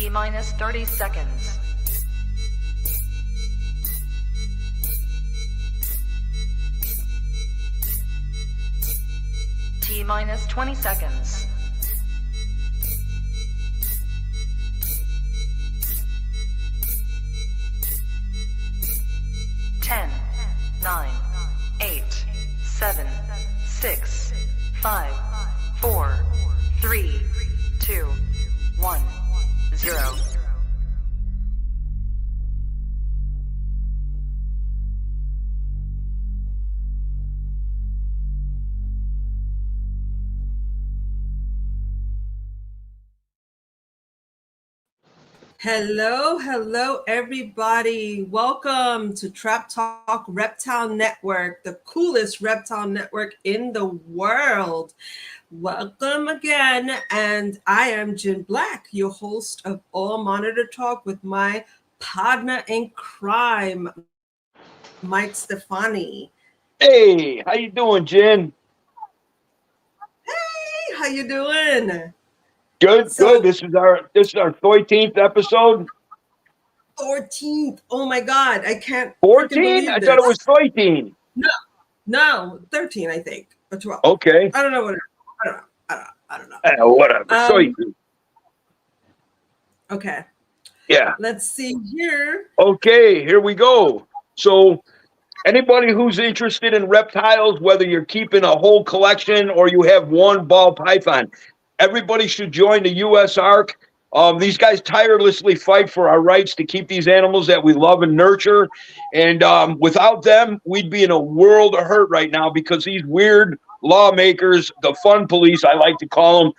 T minus 30 seconds. T minus 20 seconds. 10, 9, 8, 7, 6, 5, 4, 3, 2, 1, 0. Hello, everybody. Welcome to Trap Talk Reptile Network, the coolest reptile network in the world. Welcome again, and I am Jen Black, your host of All Monitor Talk with my partner in crime, Mike Stefani. Hey, how you doing, Jen? Hey, how you doing? Good. This is our 13th episode. 14th. Oh my God, I can't. 14? I thought it was 13. No, 13, I think, or 12. Okay. I don't know what. I don't know. Whatever. 13. Okay. Yeah. Let's see here. Okay, here we go. So, anybody who's interested in reptiles, whether you're keeping a whole collection or you have one ball python, everybody should join the U.S. ARC. These guys tirelessly fight for our rights to keep these animals that we love and nurture. And without them, we'd be in a world of hurt right now because these weird lawmakers, the fun police, I like to call them,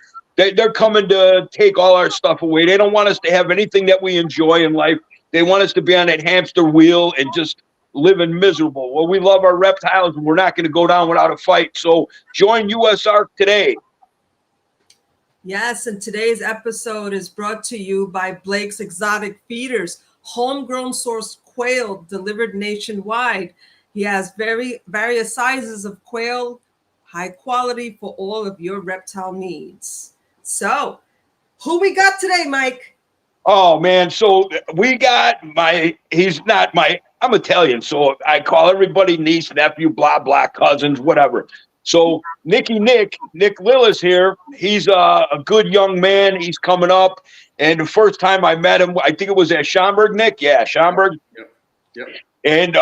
they're coming to take all our stuff away. They don't want us to have anything that we enjoy in life. They want us to be on that hamster wheel and just living miserable. Well, we love our reptiles, and we're not going to go down without a fight. So join U.S. ARC today. Yes, and today's episode is brought to you by Blake's Exotic Feeders, homegrown source quail delivered nationwide. He has various sizes of quail, high quality for all of your reptile needs. So, who we got today, Mike? Oh, man. So we got I'm Italian, so I call everybody niece, nephew, blah, blah, cousins, whatever. So Nick Lillis here, he's a good young man. He's coming up. And the first time I met him, I think it was at Schaumburg, Nick. Yeah, Schaumburg. Yep. And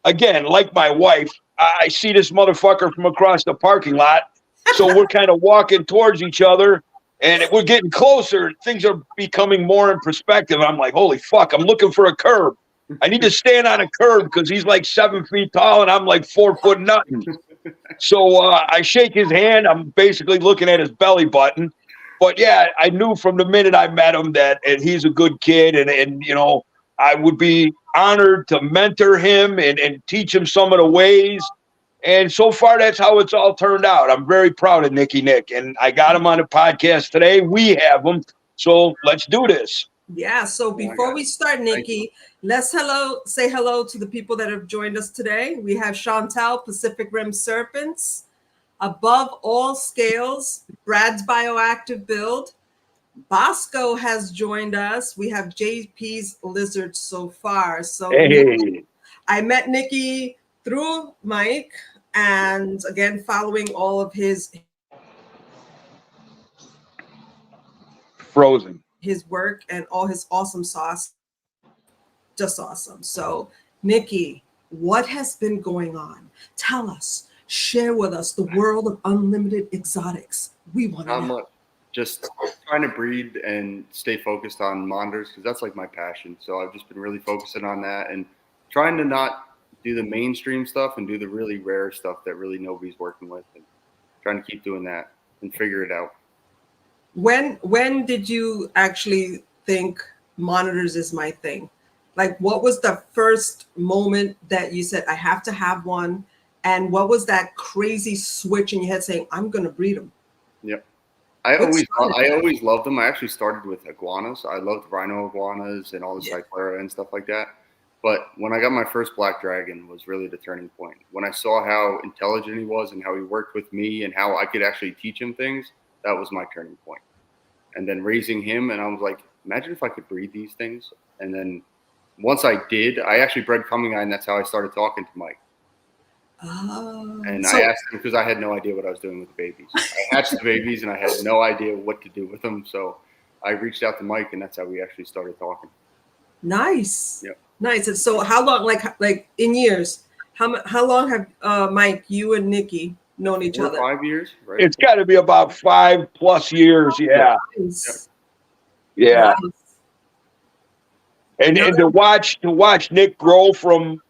again, like my wife, I see this motherfucker from across the parking lot. So we're kind of walking towards each other, and we're getting closer. Things are becoming more in perspective. I'm like, holy fuck, I'm looking for a curb. I need to stand on a curb because he's like 7 feet tall and I'm like 4 foot nothing. So I shake his hand. I'm basically looking at his belly button. But yeah, I knew from the minute I met him that he's a good kid, and you know, I would be honored to mentor him and teach him some of the ways. And so far, that's how it's all turned out. I'm very proud of Nick, and I got him on the podcast today. We have him, so let's do this. Yeah, so before we start, Nikki, let's say hello to the people that have joined us today. We have Chantal, Pacific Rim Serpents, Above All Scales, Brad's Bioactive Build. Bosco has joined us. We have JP's Lizard so far. So hey. I met Nikki through Mike, and again, following all of his work and all his awesome sauce. Just awesome. So, Nikki, what has been going on? Tell us, share with us the world of unlimited exotics. We want to know. Much. Just trying to breed and stay focused on monitors because that's like my passion. So I've just been really focusing on that and trying to not do the mainstream stuff and do the really rare stuff that really nobody's working with, and trying to keep doing that and figure it out. When did you actually think monitors is my thing? Like, what was the first moment that you said, I have to have one? And what was that crazy switch in your head saying, I'm going to breed them? Yep. I always loved them. I actually started with iguanas. I loved rhino iguanas and all the cyclera and stuff like that. But when I got my first black dragon was really the turning point. When I saw how intelligent he was and how he worked with me and how I could actually teach him things, that was my turning point. And then raising him, and I was like, imagine if I could breed these things. And then once I did, I actually bred coming eye, and that's how I started talking to Mike. Oh, And so, I asked him because I had no idea what I was doing with the babies. I hatched the babies and I had no idea what to do with them. So I reached out to Mike, and that's how we actually started talking. nice. Yep. Nice. And so how long, like in years, how long have Mike, you and Nikki known each 4 or other? 5 years, right? It's got to be about 5+ years. Yeah. Nice. Yeah. Nice. And to watch Nick grow from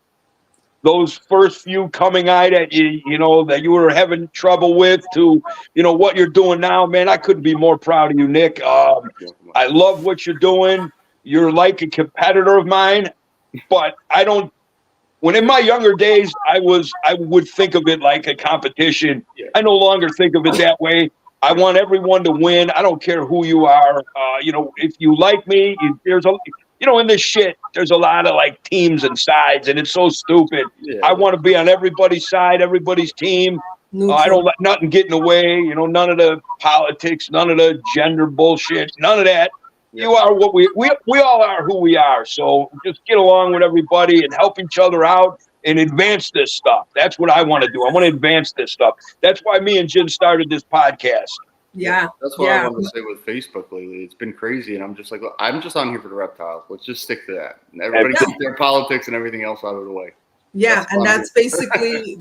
those first few coming eye that that you were having trouble with to what you're doing now, man, I couldn't be more proud of you, Nick. I love what you're doing. You're like a competitor of mine, but I don't. When in my younger days, I would think of it like a competition. Yeah. I no longer think of it that way. I want everyone to win. I don't care who you are. If you like me, in this shit, there's a lot of like teams and sides, and it's so stupid. Yeah. I want to be on everybody's side, everybody's team. I don't let nothing get in the way. None of the politics, none of the gender bullshit, none of that. Yeah. You are what we all are who we are. So just get along with everybody and help each other out and advance this stuff. That's what I want to do. I want to advance this stuff. That's why me and Jen started this podcast. Yeah. That's what I want to say with Facebook lately. It's been crazy, and I'm just like, look, I'm just on here for the reptiles. Let's just stick to that. And everybody keep their politics and everything else out of the way. Yeah, and that's basically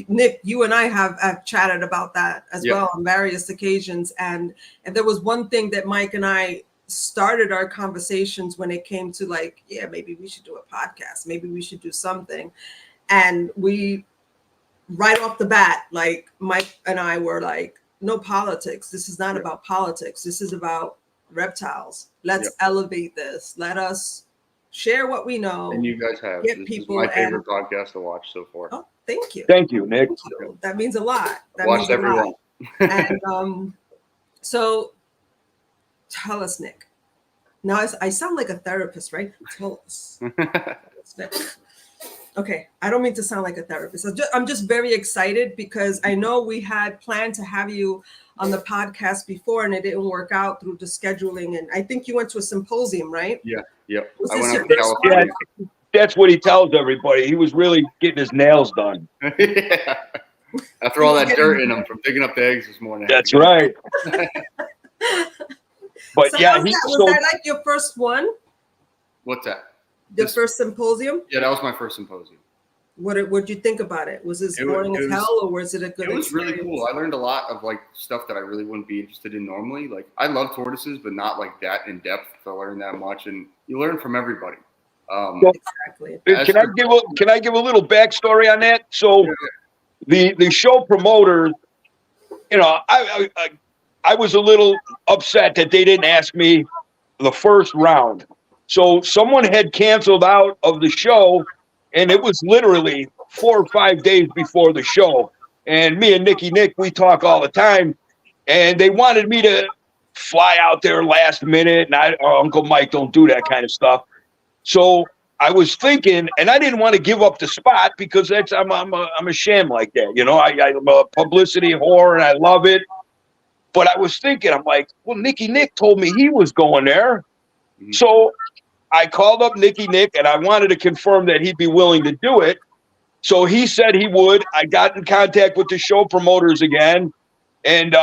Nick, you and I have chatted about that as well on various occasions. And there was one thing that Mike and I started our conversations when it came to like, yeah, maybe we should do a podcast, maybe we should do something. And we right off the bat, like Mike and I were like, no politics. This is not about politics. This is about reptiles. Let's elevate this. Let us share what we know. And you guys have. Get this people is my favorite podcast to watch so far. Oh, thank you. Thank you, Nick. Thank you. That means a lot. That Watched means a everyone. lot. And so tell us, Nick. Now I sound like a therapist, right? Tell us. Okay, I don't mean to sound like a therapist. I'm just very excited because I know we had planned to have you on the podcast before and it didn't work out through the scheduling. And I think you went to a symposium, right? Yeah. Yep. Was I this went your out to first California. one? That's what he tells everybody. He was really getting his nails done. Yeah. After all that dirt in them from digging up the eggs this morning. That's right. But So yeah, was that like your first one? What's that? The first symposium? Yeah, that was my first symposium. What did you think about it? Was this boring as hell, or was it a good? It was experience? really cool. I learned a lot of like stuff that I really wouldn't be interested in normally. Like I love tortoises, but not like that in depth to learn that much. And you learn from everybody. Exactly. Can I give a little backstory on that? So the show promoters, I was a little upset that they didn't ask me the first round. So someone had canceled out of the show, and it was literally 4 or 5 days before the show. And me and Nick, we talk all the time, and they wanted me to fly out there last minute. And Uncle Mike don't do that kind of stuff. So I was thinking, and I didn't want to give up the spot because I'm a sham like that. I'm a publicity whore, and I love it. But I was thinking, I'm like, well, Nick told me he was going there. Mm-hmm. So I called up Nick, and I wanted to confirm that he'd be willing to do it. So he said he would. I got in contact with the show promoters again, and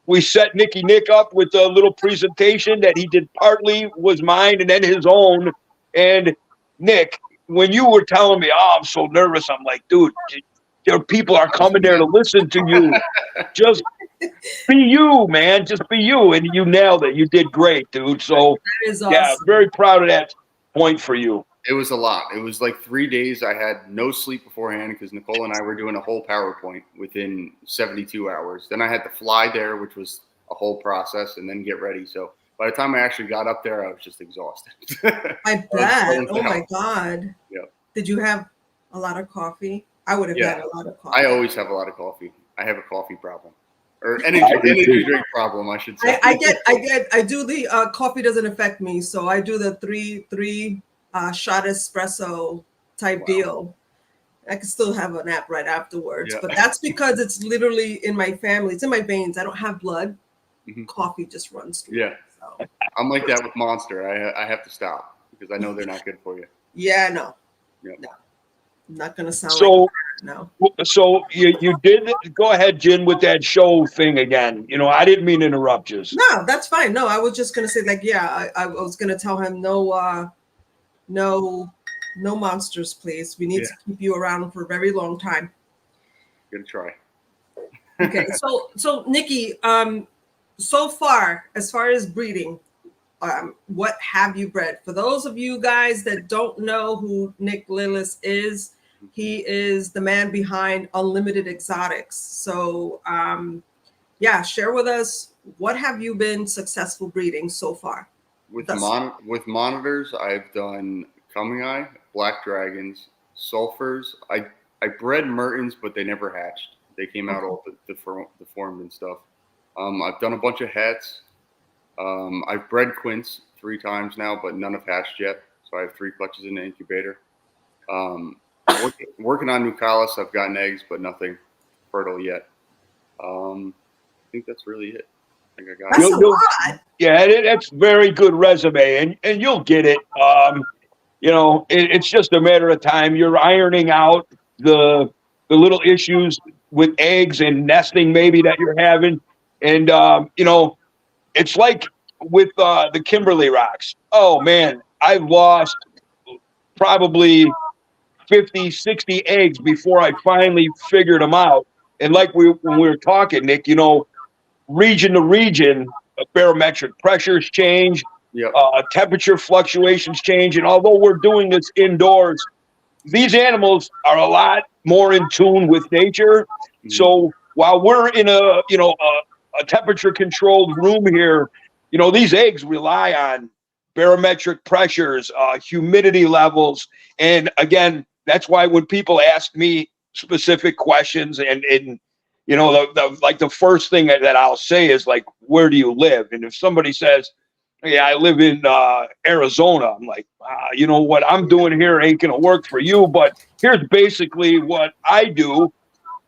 we set Nick up with a little presentation that he did. Partly was mine and then his own. And Nick, when you were telling me, oh, I'm so nervous, I'm like, dude, there people are coming there to listen to you. Just be you, man. Just be you. And you nailed it. You did great, dude. So, that is awesome. Yeah, very proud of that point for you. It was a lot. It was like 3 days. I had no sleep beforehand because Nicole and I were doing a whole PowerPoint within 72 hours. Then I had to fly there, which was a whole process, and then get ready. So by the time I actually got up there, I was just exhausted. I bet. Oh, my God. Yeah. Did you have a lot of coffee? I would have had a lot of coffee. I always have a lot of coffee. I have a coffee problem. Or energy drink problem, I should say. I do the coffee doesn't affect me, so I do the three shot espresso type deal. I can still have a nap right afterwards, but that's because it's literally in my family. It's in my veins. I don't have blood. Mm-hmm. Coffee just runs through. Yeah, I'm like that with Monster. I have to stop because I know they're not good for you. Yeah, no. Yep. No. Not gonna sound So, like that, no. so you did go ahead, Jen, with that show thing again. You know, I didn't mean to interrupt you. No, that's fine. No, I was just gonna say, like, yeah, I was gonna tell him no monsters, please. We need to keep you around for a very long time. Gonna try. Okay, so Nikki, so far as breeding, what have you bred? For those of you guys that don't know who Nick Lis is, he is the man behind Unlimited Exotics. So yeah, share with us, what have you been successful breeding so far? With monitors, I've done Coming Eye, Black Dragons, Sulfurs. I bred Mertens, but they never hatched. They came out all deformed and stuff. I've done a bunch of hats. I've bred Quince 3 times now, but none have hatched yet. So I have 3 clutches in the incubator. Working on Nucallis, I've gotten eggs, but nothing fertile yet. I think that's really it. I think I got That's it. a lot. Yeah, that's very good resume, and you'll get it. You know, it's just a matter of time. You're ironing out the little issues with eggs and nesting maybe that you're having, and you know, it's like with the Kimberly rocks. Oh man, I lost probably 50, 60 eggs before I finally figured them out. And like when we were talking, Nick, you know, region to region, barometric pressures change, Yep. Temperature fluctuations change. And although we're doing this indoors, these animals are a lot more in tune with nature. Mm-hmm. So while we're in a temperature controlled room here, you know, these eggs rely on barometric pressures, humidity levels. And again, that's why when people ask me specific questions and you know, the first thing that I'll say is like, where do you live? And if somebody says, yeah, I live in Arizona, I'm like, you know, what I'm doing here ain't going to work for you, but here's basically what I do.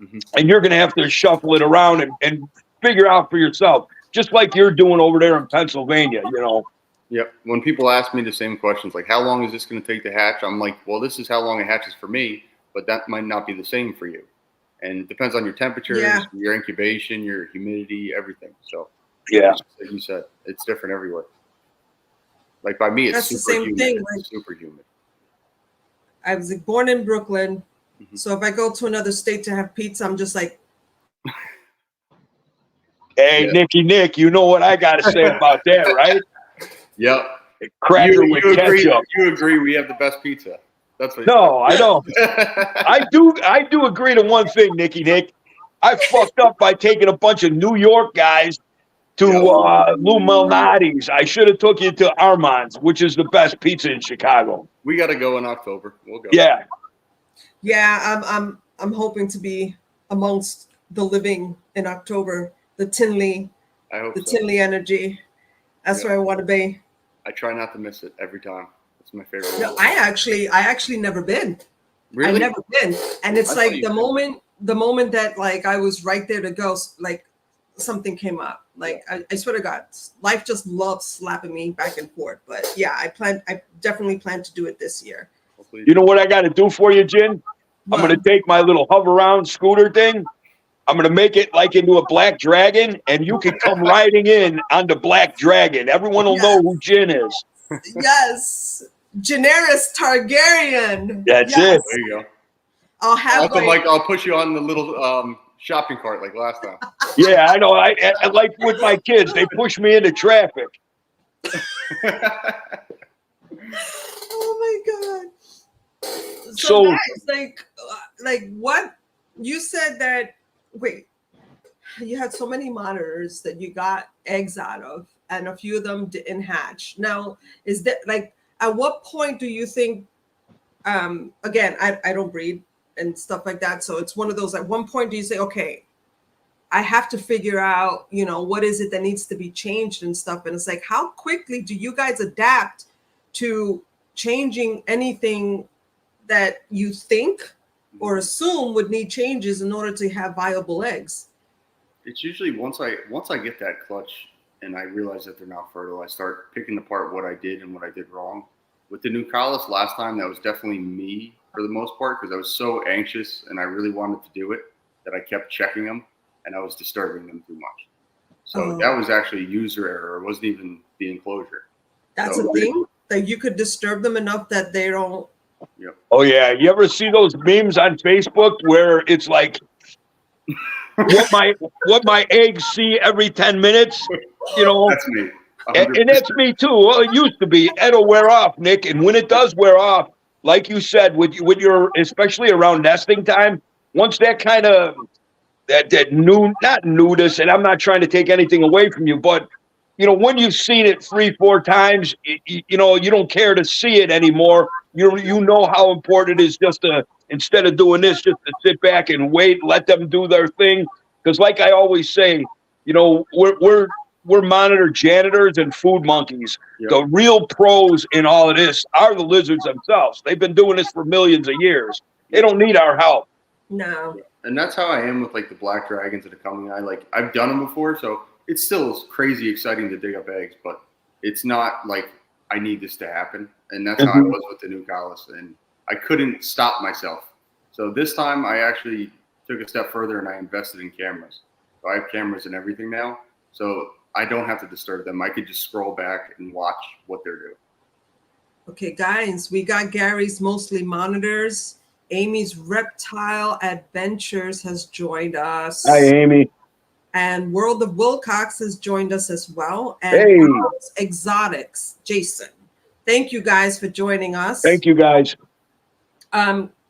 Mm-hmm. And you're going to have to shuffle it around and figure out for yourself, just like you're doing over there in Pennsylvania, you know. Yep. When people ask me the same questions, like, how long is this going to take to hatch? I'm like, well, this is how long it hatches for me, but that might not be the same for you. And it depends on your temperatures, your incubation, your humidity, everything. So, yeah, like you said, it's different everywhere. Like by me, it's That's the super same humid. thing, It's like- super humid. I was born in Brooklyn. Mm-hmm. So if I go to another state to have pizza, I'm just like, hey, Yeah. Nick, you know what I got to say about that, right? Yep. Cracker with ketchup. You agree we have the best pizza. That's what No, I don't. I do agree to one thing, Nick. I fucked up by taking a bunch of New York guys to Lou Malnati's. I should have took you to Armand's, which is the best pizza in Chicago. We got to go in October. We'll go. Yeah. yeah, I'm hoping to be amongst the living in October. The Tinley, I hope the so. Tinley energy. That's where I want to be. I try not to miss it every time. It's my favorite. No, I actually never been. Really? I've never been. And it's I like thought you the moment that like I was right there to go, like something came up. Like I swear to God, life just loves slapping me back and forth. But yeah, I definitely plan to do it this year. Hopefully. You know what I got to do for you, Jen? I'm going to take my little hover around scooter thing. I'm going to make it like into a black dragon, and you can come riding in on the black dragon. Everyone will know who Jen is. Yes. Daenerys Targaryen. That's Yes. it. There you go. I'll have Also, Mike, I'll push you on the little shopping cart like last time. Yeah, I know. I like with my kids, they push me into traffic. Oh my God. So guys, like what you said that, wait, you had so many monitors that you got eggs out of, and a few of them didn't hatch. Now, is that like, at what point do you think, again, I don't breed and stuff like that. So it's one of those, at one point do you say, okay, I have to figure out, you know, what is it that needs to be changed and stuff. And it's like, how quickly do you guys adapt to changing anything that you think or assume would need changes in order to have viable eggs? It's usually once I get that clutch and I realize that they're not fertile, I start picking apart what I did and what I did wrong. With the Nucellus last time, that was definitely me for the most part, because I was so anxious and I really wanted to do it that I kept checking them and I was disturbing them too much. So that was actually user error. It wasn't even the enclosure. That's a thing, that you could disturb them enough that they don't. Yep. Oh yeah, you ever see those memes on Facebook where it's like what my eggs see every 10 minutes? You know, That's me. And that's me too. Well, it used to be. It'll wear off, Nick. And when it does wear off, like you said, with your, especially around nesting time, once that kind of not nudist, and I'm not trying to take anything away from you, but you know, when you've seen it 3-4 times, you know, you don't care to see it anymore. You know how important it is just to, instead of doing this, just to sit back and wait, let them do their thing. Because like I always say, you know, we're monitor janitors and food monkeys. Yep. The real pros in all of this are the lizards themselves. They've been doing this for millions of years. They don't need our help. No. And that's how I am with like the black dragons that are coming. I've done them before, so it's still crazy exciting to dig up eggs, but it's not like I need this to happen. And that's how I was with the Nucellus, and I couldn't stop myself. So this time I actually took a step further and I invested in cameras. So I have cameras and everything now. So I don't have to disturb them. I could just scroll back and watch what they're doing. Okay, guys, we got Gary's Mostly Monitors. Amy's Reptile Adventures has joined us. Hi, Amy. And World of Wilcox has joined us as well. And hey. Exotics, Jason. Thank you guys for joining us. Thank you guys.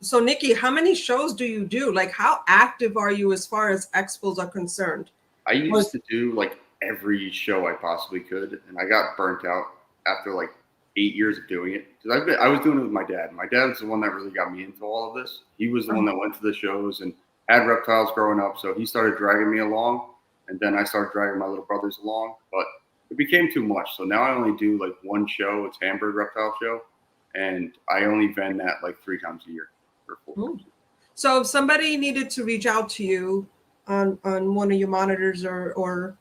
So Nikki, how many shows do you do? Like, how active are you as far as expos are concerned? I used to do like every show I possibly could, and I got burnt out after like 8 years of doing it. Because I was doing it with my dad. My dad's the one that really got me into all of this. He was the one that went to the shows and had reptiles growing up, so he started dragging me along, and then I started dragging my little brothers along. But it became too much, so now I only do like one show. It's Hamburg Reptile Show, and I only vend that like 3 times a year. So if somebody needed to reach out to you on one of your monitors or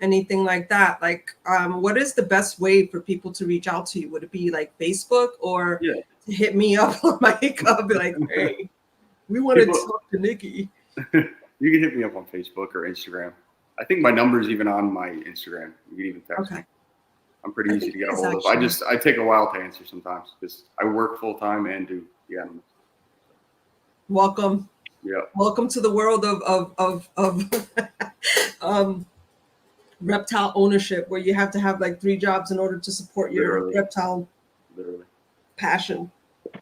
anything like that, like what is the best way for people to reach out to you? Would it be like Facebook, or to hit me up on my account, be like, hey, we want to talk to Nikki? You can hit me up on Facebook or Instagram. I think my number is even on my Instagram. You can even text me. I'm pretty easy to get a hold of. I take a while to answer sometimes because I work full time and do the animals. Welcome. Yeah. Welcome to the world of reptile ownership, where you have to have like 3 jobs in order to support your reptile passion. It's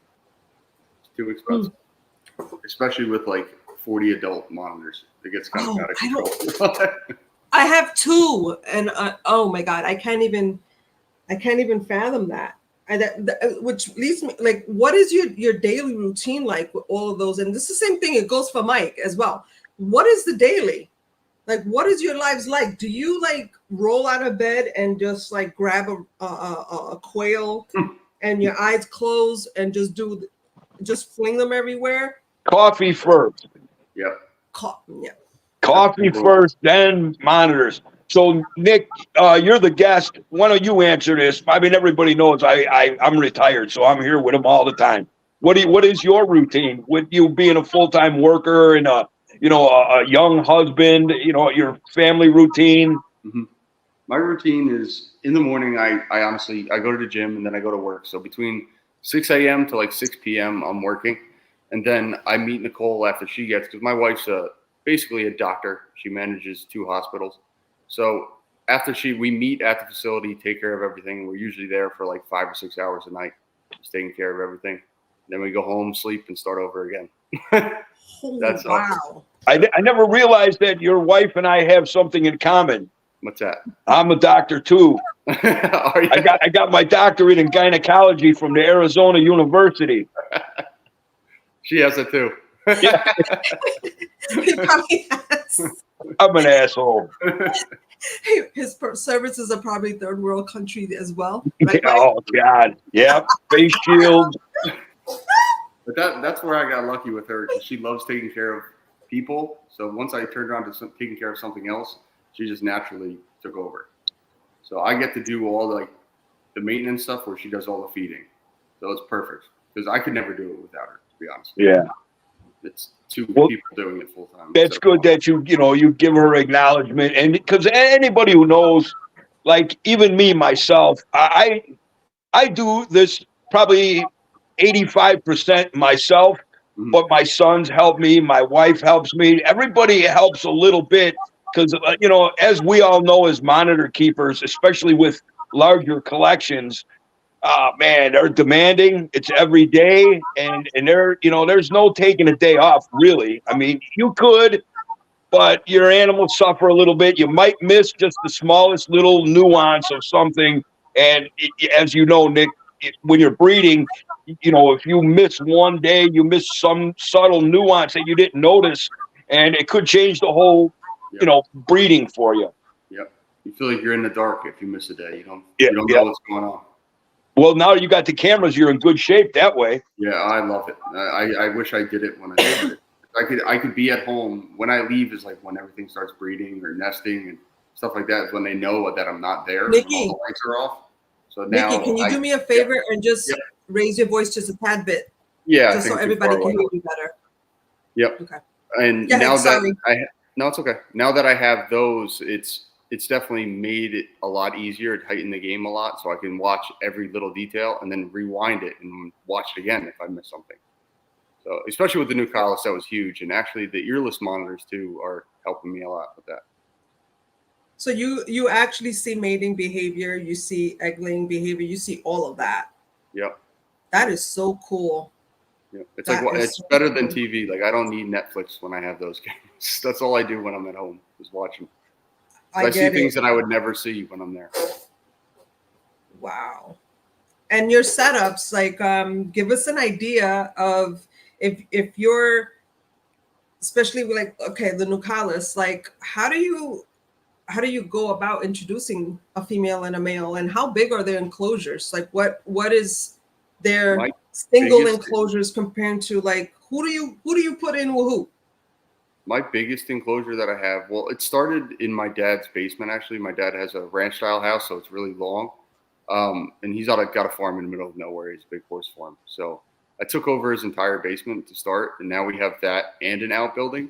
too expensive, especially with like 40 adult monitors. It gets kind of out of control. I have 2, and oh my god, I can't even fathom that. Which leads me, like, what is your daily routine like with all of those? And this is the same thing, it goes for Mike as well. What is the daily? Like, what is your lives like? Do you like roll out of bed and just like grab a quail and your eyes closed and just fling them everywhere? Coffee first. Yep. Coffee first, then monitors. So Nick, you're the guest. Why don't you answer this? I mean, everybody knows I'm retired, so I'm here with them all the time. What is your routine with you being a full-time worker and a young husband? You know, your family routine. Mm-hmm. My routine is in the morning. I honestly go to the gym and then I go to work. So between 6 a.m. to like 6 p.m. I'm working, and then I meet Nicole after she gets, because my wife's basically a doctor. She manages 2 hospitals. So after we meet at the facility, take care of everything. We're usually there for like 5 or 6 hours a night, just taking care of everything. Then we go home, sleep, and start over again. That's wow. I never realized that your wife and I have something in common. What's that? I'm a doctor too. I got my doctorate in gynecology from the Arizona University. She has it too. Yeah. He probably has. I'm an asshole. His services are probably 3rd world country as well. Right? Oh God, yeah, face shields. But that's where I got lucky with her. She loves taking care of people. So once I turned around to taking care of something else, she just naturally took over. So I get to do all like the maintenance stuff where she does all the feeding. So it's perfect because I could never do it without her, to be honest. Yeah. It's two people doing it full time. That's good that you give her acknowledgement, and because anybody who knows, like even me myself, I do this probably 85% myself, but my sons help me, my wife helps me, everybody helps a little bit because as we all know as monitor keepers, especially with larger collections. Man, they're demanding. It's every day, and they're there's no taking a day off, really. I mean, you could, but your animals suffer a little bit. You might miss just the smallest little nuance of something, and as you know, Nick, when you're breeding, if you miss one day, you miss some subtle nuance that you didn't notice, and it could change the whole, breeding for you. Yep. You feel like you're in the dark if you miss a day. You don't know what's going on. Well, now you got the cameras. You're in good shape that way. Yeah, I love it. I wish I did it when I did it. I could be at home. When I leave is like when everything starts breeding or nesting and stuff like that. Is when they know that I'm not there. Nikki, all the lights are off. So now, Nikki, can you do me a favor and just raise your voice just a tad bit? Yeah, just so everybody can hear you better. Yep. Okay. And now that no, it's okay. Now that I have those, it's definitely made it a lot easier, tighten the game a lot, so I can watch every little detail and then rewind it and watch it again if I miss something. So especially with the new Nick Lis, that was huge. And actually the earless monitors too are helping me a lot with that. So you actually see mating behavior, you see egg-laying behavior, you see all of that. Yep. That is so cool. Yep. It's like it's so better than TV. Like I don't need Netflix when I have those games. That's all I do when I'm at home is watching. I see things that I would never see when I'm there. Wow. And your setups, like, give us an idea of if you're, especially like, okay, the Nick Lis, like, how do you go about introducing a female and a male, and how big are their enclosures? Like, what is their single enclosures compared to like who do you put in with who? My biggest enclosure that I have, well, it started in my dad's basement, actually. My dad has a ranch-style house, so it's really long. And he's got a farm in the middle of nowhere. He's a big horse farm. So I took over his entire basement to start, and now we have that and an outbuilding.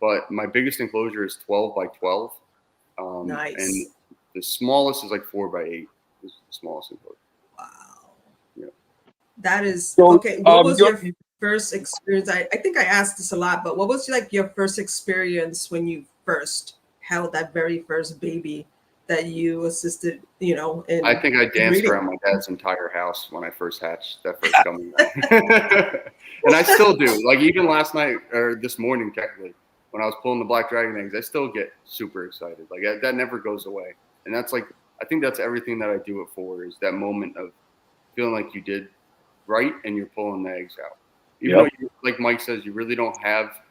But my biggest enclosure is 12 by 12. Nice. And the smallest is like 4 by 8. This is the smallest enclosure. Wow. Yeah. That is, so, okay. What was your first experience? I think I asked this a lot, but what was like your first experience when you first held that very first baby that you assisted, in I think I danced around my dad's entire house when I first hatched that first coming out. And I still do. Like even last night or this morning, technically, when I was pulling the black dragon eggs, I still get super excited. Like that never goes away. And that's like, I think that's everything that I do it for, is that moment of feeling like you did right and you're pulling the eggs out. Even though, like Mike says, you really don't have,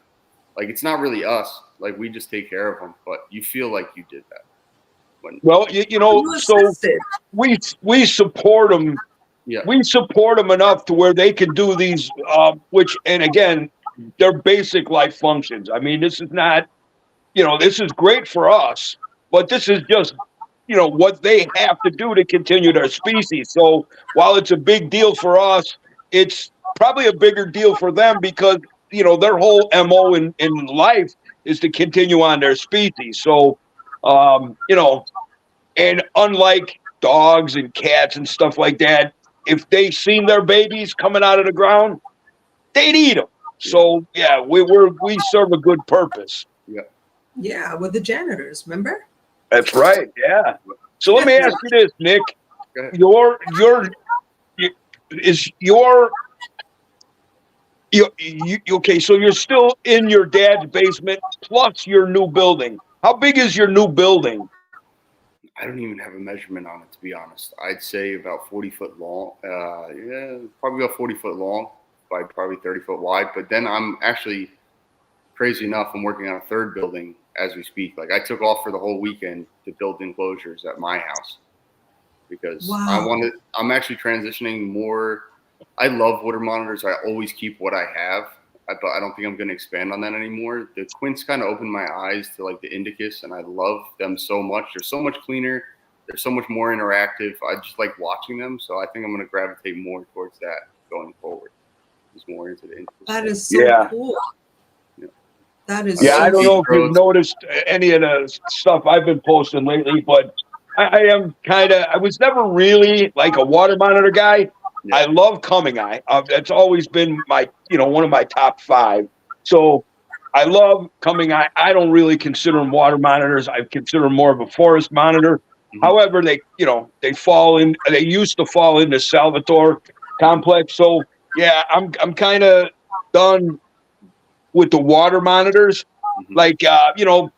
like, it's not really us. Like, we just take care of them, but you feel like you did that. Well, so we support them. Yeah. We support them enough to where they can do these, and again, they're basic life functions. I mean, this is not, this is great for us, but this is just, what they have to do to continue their species. So while it's a big deal for us, it's probably a bigger deal for them because, their whole MO in life is to continue on their species. So, and unlike dogs and cats and stuff like that, if they seen their babies coming out of the ground, they'd eat them. So yeah, we serve a good purpose. Yeah. Yeah, with the janitors, remember? That's right. Yeah. So let me ask you this, Nick. Okay, so you're still in your dad's basement plus your new building. How big is your new building? I don't even have a measurement on it, to be honest. I'd say about 40 foot long. Probably about 40 foot long by probably 30 foot wide. But then I'm actually, crazy enough, I'm working on a third building as we speak. Like I took off for the whole weekend to build enclosures at my house because I'm actually transitioning more. I love water monitors. I always keep what I have, but I don't think I'm going to expand on that anymore. The Quints kind of opened my eyes to like the Indicus, and I love them so much. They're so much cleaner. they're so much more interactive. I just like watching them. So I think I'm going to gravitate more towards that going forward. Just more into the That is so cool. Yeah. That is Yeah, so I don't know if cool. you've noticed any of the stuff I've been posting lately, but I am I was never really like a water monitor guy. Yeah. I love coming eye. That's always been my, one of my top 5. So I love coming eye. I don't really consider them water monitors. I consider them more of a forest monitor. Mm-hmm. However, they used to fall into Salvatore complex. So yeah, I'm kind of done with the water monitors. Mm-hmm. Like,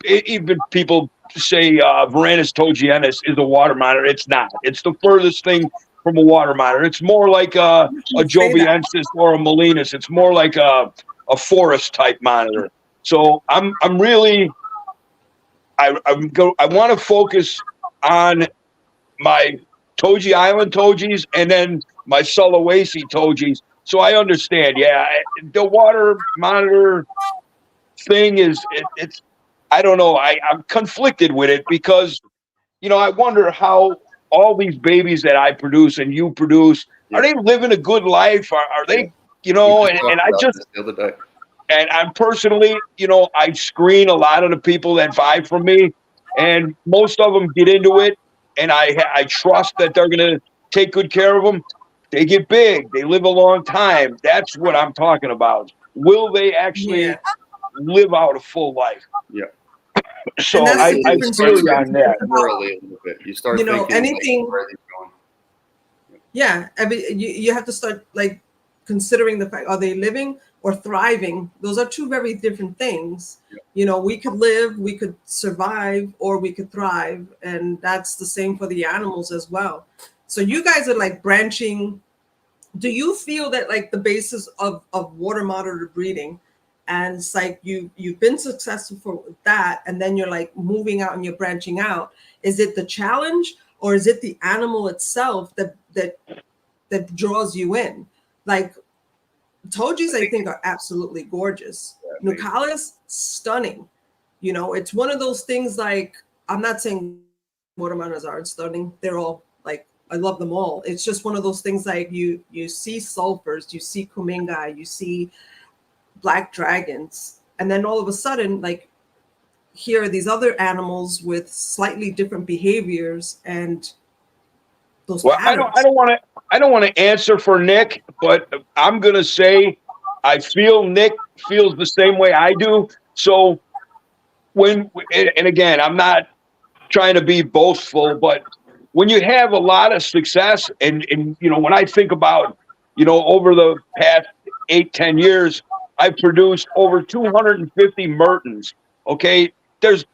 even people say Varanus togienus is a water monitor. It's not. It's the furthest thing from a water monitor. It's more like a joviensis or a Malinus. It's more like a forest type monitor. So I want to focus on my Togi Island Togis and then my Sulawesi Togis. So I understand. Yeah, the water monitor thing it's I don't know. I'm conflicted with it because, I wonder how all these babies that I produce and you produce, are they living a good life? Are they, and I just, the other day. And I'm personally, I screen a lot of the people that buy from me, and most of them get into it, and I trust that they're going to take good care of them. They get big. They live a long time. That's what I'm talking about. Will they actually live out a full life? Yeah. So I feel you on that. Morally a little bit. You start thinking anything. Where are they going? Yeah, you have to start like considering the fact, are they living or thriving? Those are two very different things. Yeah. We could live, we could survive, or we could thrive, and that's the same for the animals as well. So you guys are like branching. Do you feel that like the basis of water monitor breeding, and it's like you've been successful for that, and then you're like moving out and you're branching out? Is it the challenge, or is it the animal itself that draws you in? Like Togis, I think, are absolutely gorgeous. Yeah, Nucales, stunning. It's one of those things. Like, I'm not saying water monitors aren't stunning. They're all like, I love them all. It's just one of those things like you see sulfurs, you see kumingai, you see black dragons, and then all of a sudden, like, here are these other animals with slightly different behaviors and those patterns. I don't want to answer for Nick, but I'm going to say I feel Nick feels the same way I do. So and again, I'm not trying to be boastful, but when you have a lot of success and when I think about, over the past 8-10 years, I've produced over 250 Mertens. Okay. There's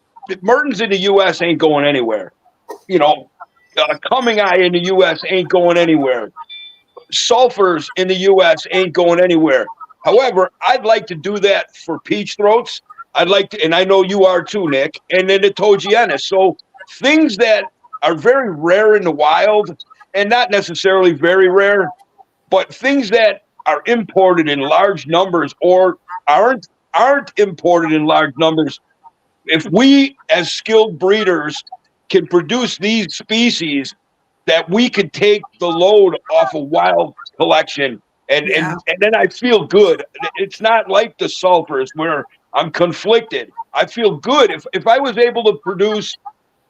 Mertens in the US ain't going anywhere. Coming eye in the U.S. ain't going anywhere. Sulfurs in the U.S. ain't going anywhere. However, I'd like to do that for peach throats. I'd like to, and I know you are too, Nick, and then the Togienus. So things that are very rare in the wild, and not necessarily very rare, but things that are imported in large numbers or aren't imported in large numbers. If we, as skilled breeders, can produce these species, that we could take the load off a wild collection, and then I feel good. It's not like the sulfurs where I'm conflicted. I feel good if I was able to produce,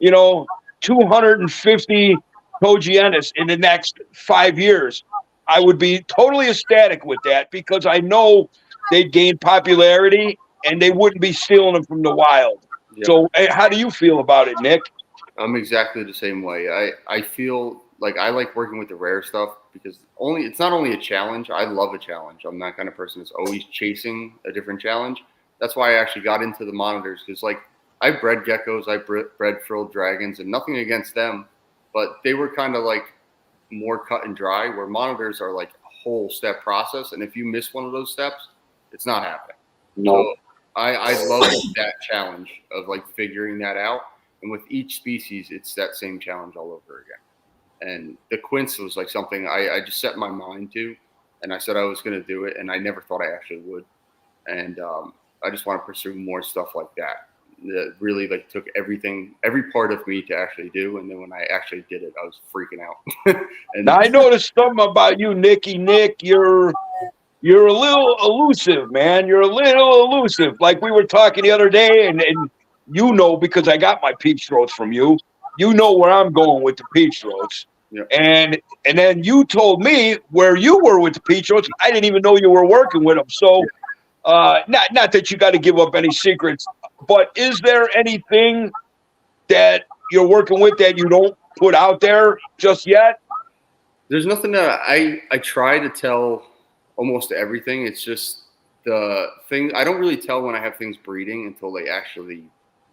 250 Togienus in the next 5 years. I would be totally ecstatic with that because I know they'd gain popularity and they wouldn't be stealing them from the wild. Yeah. So how do you feel about it, Nick? I'm exactly the same way. I feel like I like working with the rare stuff because it's not only a challenge. I love a challenge. I'm that kind of person that's always chasing a different challenge. That's why I actually got into the monitors because, like, I bred geckos, I bred frilled dragons, and nothing against them, but they were kind of like more cut and dry, where monitors are like a whole step process, and if you miss one of those steps, it's not happening. No. So I love that challenge of like figuring that out. And with each species, it's that same challenge all over again. And the quince was like something I just set my mind to, and I said I was going to do it, and I never thought I actually would. And I just want to pursue more stuff like that. that really like took everything, every part of me to actually do. And then when I actually did it, I was freaking out. And Now I noticed something about you, Nick. You're a little elusive, man. You're a little elusive. Like we were talking the other day, and you know, because I got my peach throats from you. You know where I'm going with the peach throats. Yeah. And then you told me where you were with the peach throats. I didn't even know you were working with them. So not that you got to give up any secrets, but is there anything that you're working with that you don't put out there just yet? There's nothing that I try to tell almost everything. It's just the thing. I don't really tell when I have things breeding until they actually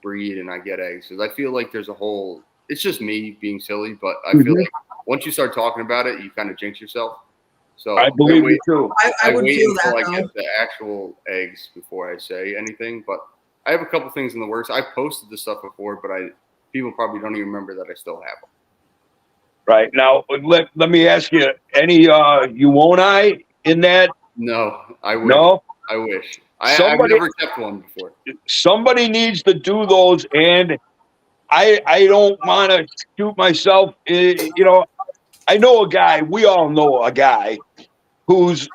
breed and I get eggs. Because I feel like there's a whole, it's just me being silly, but I feel like once you start talking about it, you kind of jinx yourself. So I believe you too. I would wait feel until that, I get the actual eggs before I say anything. But I have a couple things in the works. I posted this stuff before, but people probably don't even remember that I still have them. Right. Now, let me ask you, any you won't I in that? No, I wish. No? I wish. I've never kept one before. Somebody needs to do those, and I don't want to shoot myself. You know, I know a guy, we all know a guy who's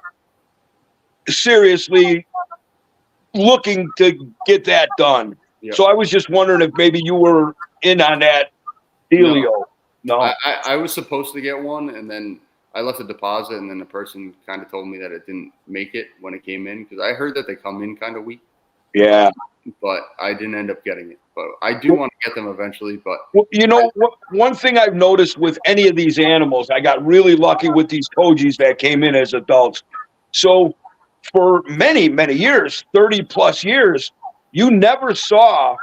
seriously looking to get that done. Yep. So I was just wondering if maybe you were in on that dealio. No. I was supposed to get one, and then I left a deposit, and then the person kind of told me that it didn't make it when it came in, because I heard that they come in kind of weak. Yeah. But I didn't end up getting it. But I do want to get them eventually. But well, you know, one thing I've noticed with any of these animals, I got really lucky with these Kojis that came in as adults. So for many, many years, 30 plus years, you never saw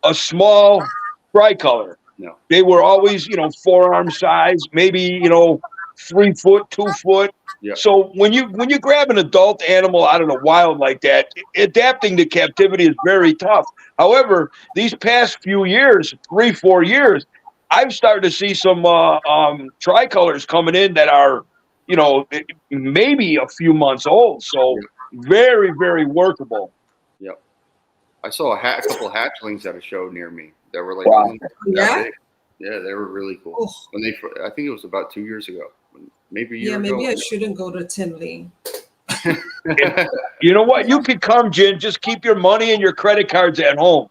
a small tricolor. No. They were always, you know, forearm size, maybe, you know, 3 foot, 2 foot. Yeah. So when you grab an adult animal out of the wild like that, adapting to captivity is very tough. However, these past few years, 3-4 years, I've started to see some tricolors coming in that are, you know, maybe a few months old. So very, very workable. Yep. I saw a couple of hatchlings at a show near me that were like, wow. Yeah? big. Yeah, they were really cool. Oh. When I think it was about 2 years ago. Maybe a year ago. Maybe I shouldn't go to Tinley. You know what? You could come, Jen. Just keep your money and your credit cards at home.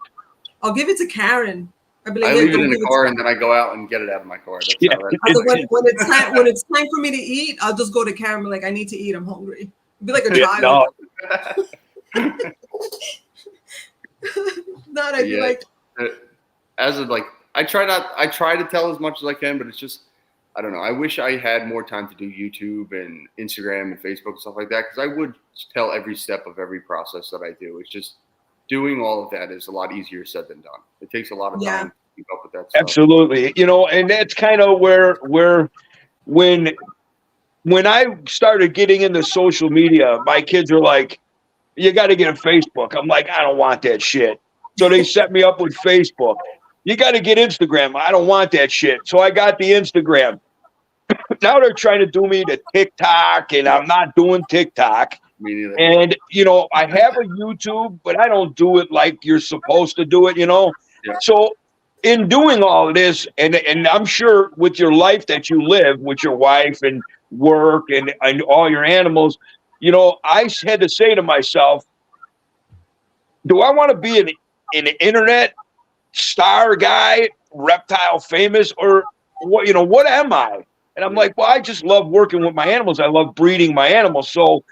I'll give it to Karen. I'll be like, I "Hey, leave it don't in give the to car Karen." and then I go out and get it out of my car. That's Yeah. how that When it's time for me to eat, I'll just go to Karen and be like, I need to eat. I'm hungry. Be like a child. No. Not I'd be like, as of like, I try to tell as much as I can, but it's just, I don't know. I wish I had more time to do YouTube and Instagram and Facebook and stuff like that, because I would tell every step of every process that I do. It's just doing all of that is a lot easier said than done. It takes a lot of time to keep up with that stuff. Absolutely. You know, and that's kind of where when I started getting into social media, my kids are like, you got to get a Facebook. I'm like, I don't want that shit. So they set me up with Facebook. You got to get Instagram. I don't want that shit. So I got the Instagram. Now they're trying to do me to TikTok, and I'm not doing TikTok. Me neither. And, you know, I have a YouTube, but I don't do it like you're supposed to do it, you know. Yeah. So in doing all of this, and I'm sure with your life that you live with your wife and work and all your animals, you know, I had to say to myself, do I want to be an internet star guy, reptile famous, or what? You know, what am I? And I'm like, well, I just love working with my animals. I love breeding my animals. So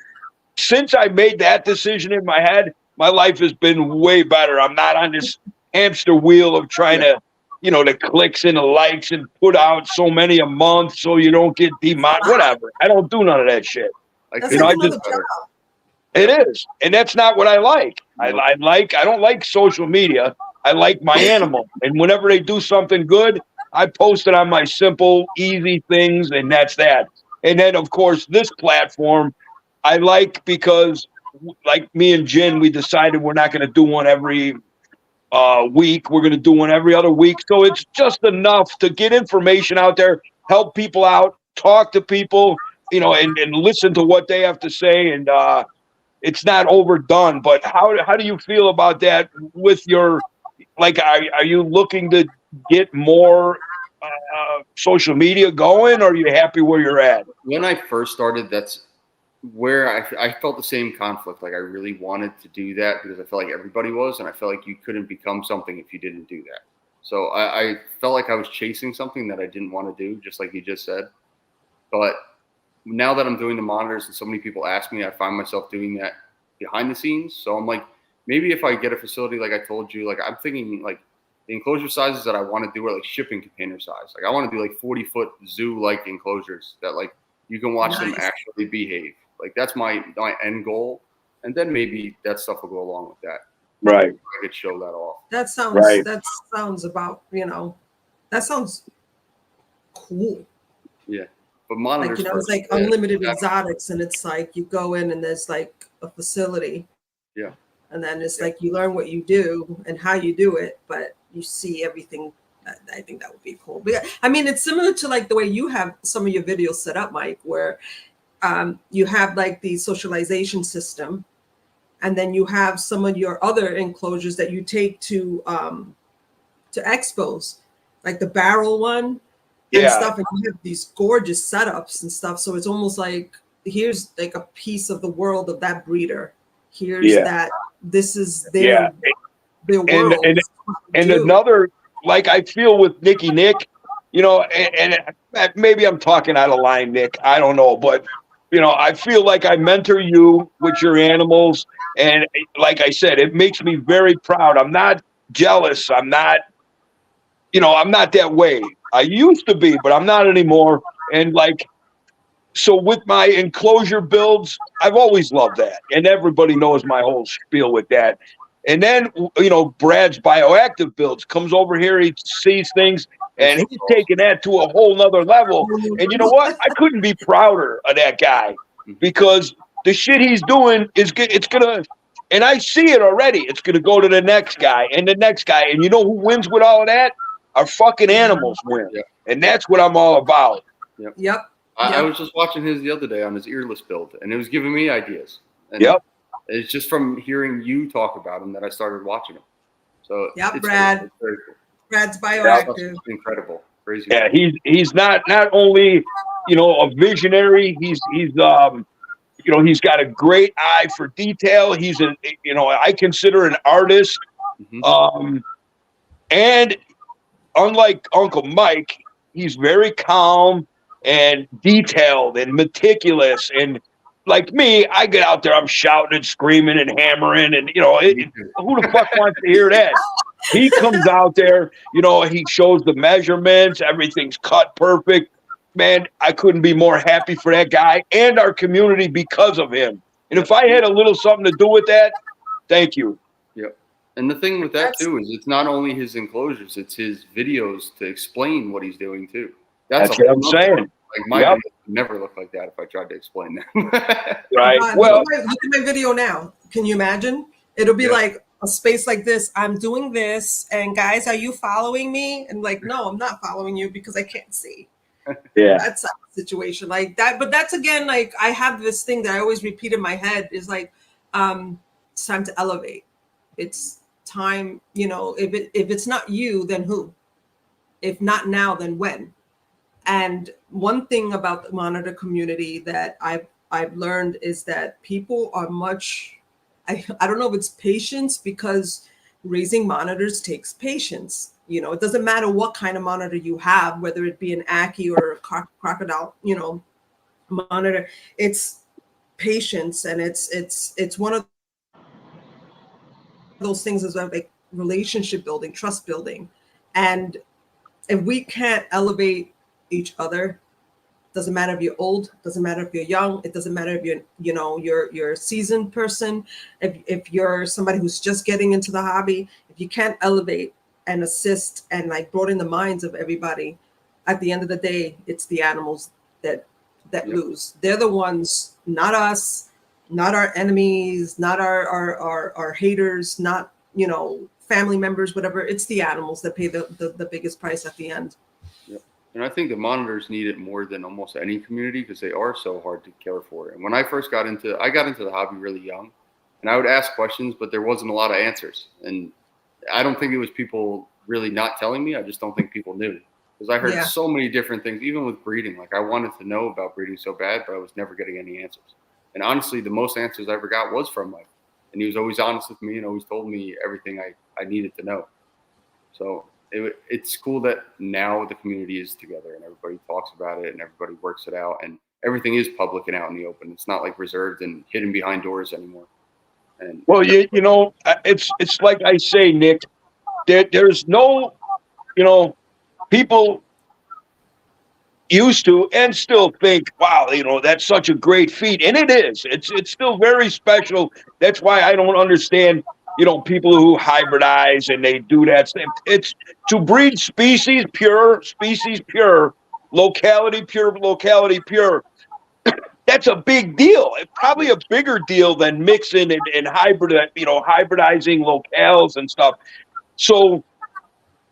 since I made that decision in my head, my life has been way better. I'm not on this hamster wheel of trying to, you know, the clicks and the likes and put out so many a month so you don't get whatever. I don't do none of that shit. that's you know, like I another job. It is. And that's not what I like. I don't like social media. I like my animal. And whenever they do something good, I post it on my simple, easy things, and that's that. And then, of course, this platform I like because, like me and Jen, we decided we're not going to do one every week. We're going to do one every other week. So it's just enough to get information out there, help people out, talk to people, you know, and listen to what they have to say. And it's not overdone. But how do you feel about that with your like, are you looking to get more social media going, or are you happy where you're at? When I first started, that's where I felt the same conflict. Like I really wanted to do that because I felt like everybody was, and I felt like you couldn't become something if you didn't do that. So I felt like I was chasing something that I didn't want to do, just like you just said. But now that I'm doing the monitors and so many people ask me, I find myself doing that behind the scenes. So I'm like, maybe if I get a facility, like I told you, like I'm thinking like the enclosure sizes that I want to do are like shipping container size. Like I want to do like 40-foot zoo-like enclosures that like you can watch them actually behave. Like that's my end goal. And then maybe that stuff will go along with that. Right. I could show that off. That sounds about, that sounds cool. Yeah. But monitors, like, it's like unlimited exotics, and it's like you go in and there's like a facility. Yeah. And then it's like you learn what you do and how you do it, but you see everything. I think that would be cool. But I mean, it's similar to like the way you have some of your videos set up, Mike, where you have like the socialization system, and then you have some of your other enclosures that you take to expos, like the barrel one and stuff. And you have these gorgeous setups and stuff. So it's almost like here's like a piece of the world of that breeder. Here's that. This is their world. And another, like I feel with Nick, and maybe I'm talking out of line, Nick. I don't know, but I feel like I mentor you with your animals, and like I said, it makes me very proud. I'm not jealous. I'm not, I'm not that way. I used to be, but I'm not anymore. And like, so with my enclosure builds, I've always loved that, and everybody knows my whole spiel with that. And then, Brad's bioactive builds comes over here, he sees things, and he's taking that to a whole nother level. And you know what? I couldn't be prouder of that guy, because the shit he's doing it's gonna, and I see it already. It's gonna go to the next guy and the next guy, and you know who wins with all of that? Our fucking animals win, and that's what I'm all about. Yep. I was just watching his the other day on his earless build, and it was giving me ideas. And it's just from hearing you talk about him that I started watching him. So Brad. It's very cool. Brad's bioactive. It's incredible. Crazy. Yeah, he's not only a visionary. He's got a great eye for detail. He's I consider an artist. And unlike Uncle Mike, he's very calm and detailed and meticulous. And like me, I get out there, I'm shouting and screaming and hammering, and who the fuck wants to hear that? He comes out there, he shows the measurements, everything's cut perfect. Man, I couldn't be more happy for that guy and our community because of him. And if I had a little something to do with that, thank you. Yep. And the thing with that too is it's not only his enclosures, it's his videos to explain what he's doing too. That's what I'm saying. Like my videos would never look like that if I tried to explain them. Right. Well, look at my video now. Can you imagine? It'll be like a space like this. I'm doing this, and guys, are you following me? And like, no, I'm not following you because I can't see. That's a situation like that. But that's again, like I have this thing that I always repeat in my head is like, it's time to elevate. It's time, if it's not you, then who? If not now, then when? And one thing about the monitor community that I've learned is that people are much, I don't know if it's patience, because raising monitors takes patience. It doesn't matter what kind of monitor you have, whether it be an Aki or a crocodile, monitor. It's patience, and it's one of those things as well, like relationship building, trust building. And if we can't elevate each other, doesn't matter if you're old, doesn't matter if you're young, it doesn't matter if you're a seasoned person, if you're somebody who's just getting into the hobby, if you can't elevate and assist and like broaden the minds of everybody, at the end of the day, it's the animals that lose. They're the ones, not us, not our enemies, not our haters, not family members, whatever. It's the animals that pay the biggest price at the end. And I think the monitors need it more than almost any community because they are so hard to care for. And when I first got into the hobby really young, and I would ask questions, but there wasn't a lot of answers. And I don't think it was people really not telling me. I just don't think people knew, because I heard so many different things, even with breeding. Like, I wanted to know about breeding so bad, but I was never getting any answers. And honestly, the most answers I ever got was from Mike. And he was always honest with me and always told me everything I needed to know. So it's cool that now the community is together and everybody talks about it and everybody works it out, and everything is public and out in the open. It's not like reserved and hidden behind doors anymore. And well, you know, it's like I say, Nick, there's no, you know, people used to and still think, wow, you know, that's such a great feat. And it is. It's still very special. That's why I don't understand, you know, people who hybridize and they do that. It's to breed species pure, locality pure. That's a big deal. It's probably a bigger deal than mixing and hybridizing locales and stuff. So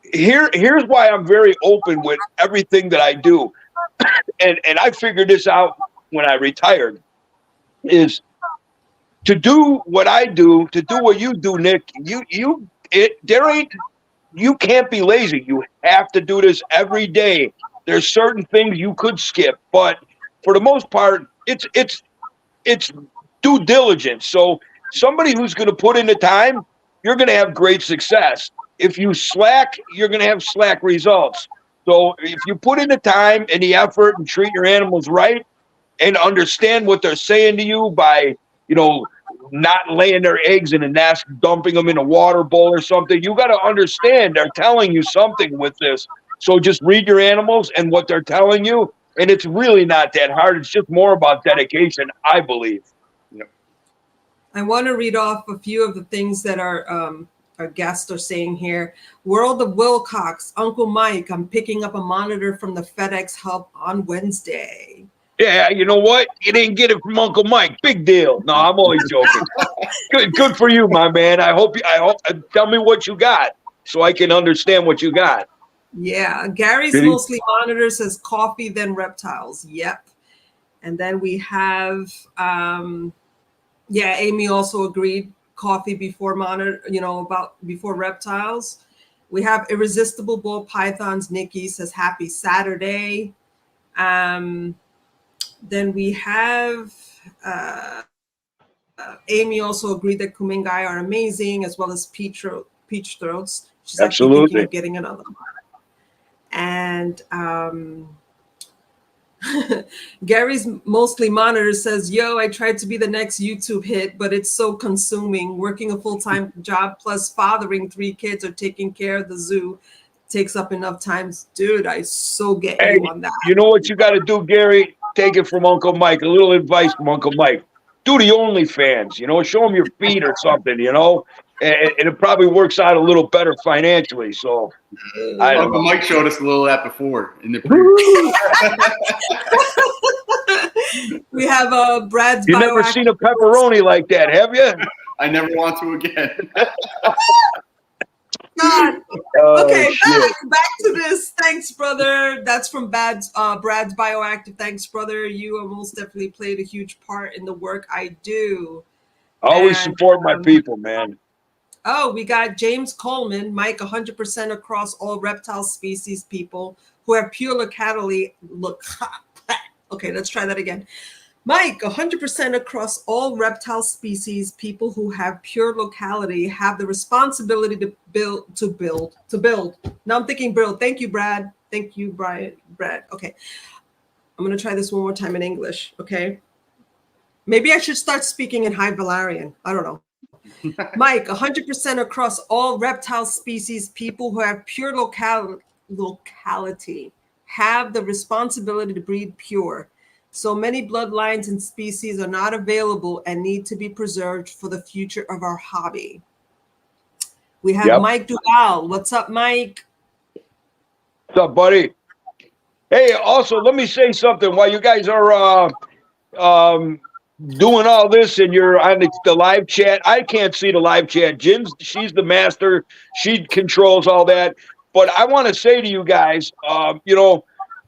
here's why I'm very open with everything that I do. And I figured this out when I retired, is to do what I do, to do what you do, Nick. You can't be lazy. You have to do this every day. There's certain things you could skip, but for the most part, it's due diligence. So somebody who's going to put in the time, you're going to have great success. If you slack, you're going to have slack results. So if you put in the time and the effort and treat your animals right and understand what they're saying to you by, you know, not laying their eggs in a nest, dumping them in a water bowl or something, you got to understand they're telling you something with this. So just read your animals and what they're telling you. And it's really not that hard. It's just more about dedication, I believe. Yep. I want to read off a few of the things that our guests are saying here. World of Wilcox, Uncle Mike, I'm picking up a monitor from the FedEx hub on Wednesday. Yeah, you know what? You didn't get it from Uncle Mike. Big deal. No, I'm always joking. Good for you, my man. I hope tell me what you got so I can understand what you got. Yeah, Gary's mostly monitor says coffee, then reptiles. Yep. And then we have, Amy also agreed, coffee before monitor, before reptiles. We have Irresistible Bull Pythons. Nikki says happy Saturday. Then we have Amy also agreed that Kumingai are amazing, as well as peach throats. She's actually thinking of getting another one. And Gary's mostly monitor says, yo, I tried to be the next YouTube hit, but it's so consuming. Working a full-time job plus fathering 3 kids or taking care of the zoo takes up enough time. Dude, I so get you on that. You know what you got to do, Gary? Take it from Uncle Mike. A little advice from Uncle Mike. Do the OnlyFans, show them your feet or something, and it probably works out a little better financially. So Uncle Mike showed us a little of that before in the We have Brad's. You never seen a pepperoni like that, have you? I never want to again. God. Okay, back to this. Thanks, brother. That's from Brad's Bioactive. Thanks, brother. You have most definitely played a huge part in the work I do. Always support my people, man. Oh, we got James Coleman, Mike, 100% across all reptile species people who have pure locality. Okay, let's try that again. Mike, 100% across all reptile species, people who have pure locality have the responsibility to build. Now I'm thinking build. Thank you, Brad. Thank you, Brad. Okay. I'm going to try this one more time in English. Okay. Maybe I should start speaking in High Valerian. I don't know. Mike, 100% across all reptile species, people who have pure locality have the responsibility to breed pure. So many bloodlines and species are not available and need to be preserved for the future of our hobby. We have Mike Duval. What's up, Mike? What's up, buddy? Hey, also, let me say something while you guys are doing all this and you're on the live chat. I can't see the live chat. She's the master. She controls all that. But I want to say to you guys,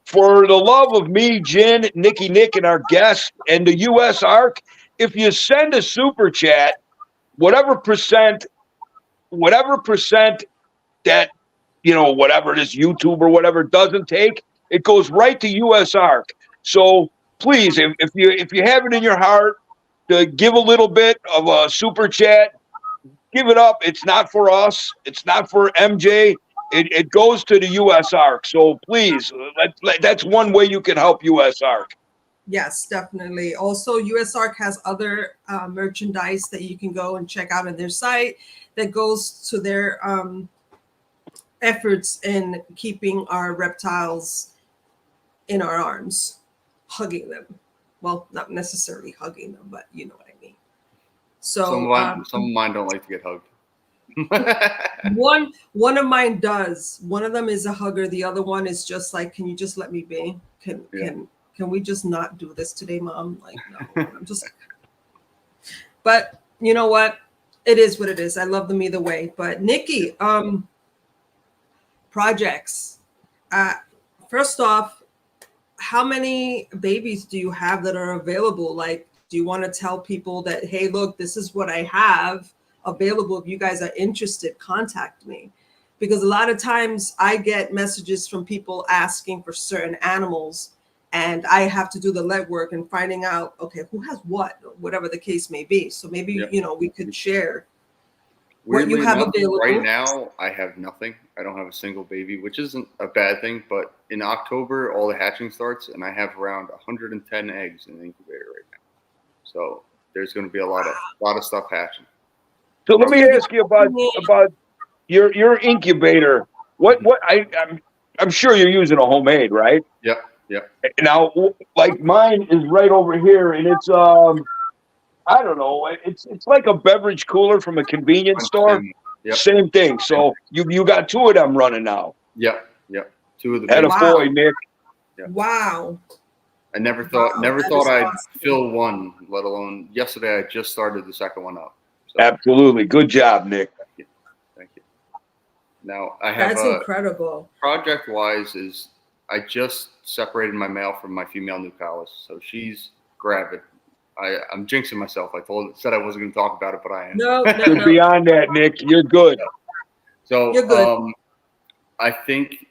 for the love of me, Jen, Nick, and our guests, and the U.S. ARC, if you send a super chat, whatever percent whatever percent that, you know, whatever it is, YouTube or whatever doesn't take, it goes right to US ARC. So please, if you have it in your heart to give a little bit of a super chat, give it up. It's not for us. It's not for MJ. It goes to the US ARC. So please, that's one way you can help US ARC. Yes, definitely. Also, US ARC has other merchandise that you can go and check out on their site that goes to their efforts in keeping our reptiles in our arms, hugging them. Well, not necessarily hugging them, but you know what I mean. So some of mine don't like to get hugged. one of mine does. One of them is a hugger. The other one is just like, can you just let me be? Can we just not do this today, Mom? Like, no, I'm just. But you know what? It is what it is. I love them either way. But Nikki, projects. First off, how many babies do you have that are available? Like, do you want to tell people that, hey, look, this is what I have available. If you guys are interested, contact me. Because a lot of times I get messages from people asking for certain animals, and I have to do the legwork and finding out, okay, who has what, whatever the case may be. So maybe, you know, we could share what you have available. Right now, I have nothing. I don't have a single baby, which isn't a bad thing. But in October, all the hatching starts, and I have around 110 eggs in the incubator right now. So there's going to be a lot of stuff hatching. So let me ask you about your incubator. I'm sure you're using a homemade, right? Yep. Yep. Now, like mine is right over here, and it's I don't know, it's like a beverage cooler from a convenience store. Yep. Same thing. So you got two of them running now. Yep. Two of the. Had a boy, Nick. Yep. Wow. I never thought I'd fill one, let alone yesterday. I just started the second one up. So. Absolutely, good job, Nick. Thank you. Now I have. That's incredible. Project-wise, is I just separated my male from my female nucleus, so she's gravid. I'm jinxing myself. I said I wasn't going to talk about it, but I am. No. You're beyond that, Nick. You're good. So you're good. I think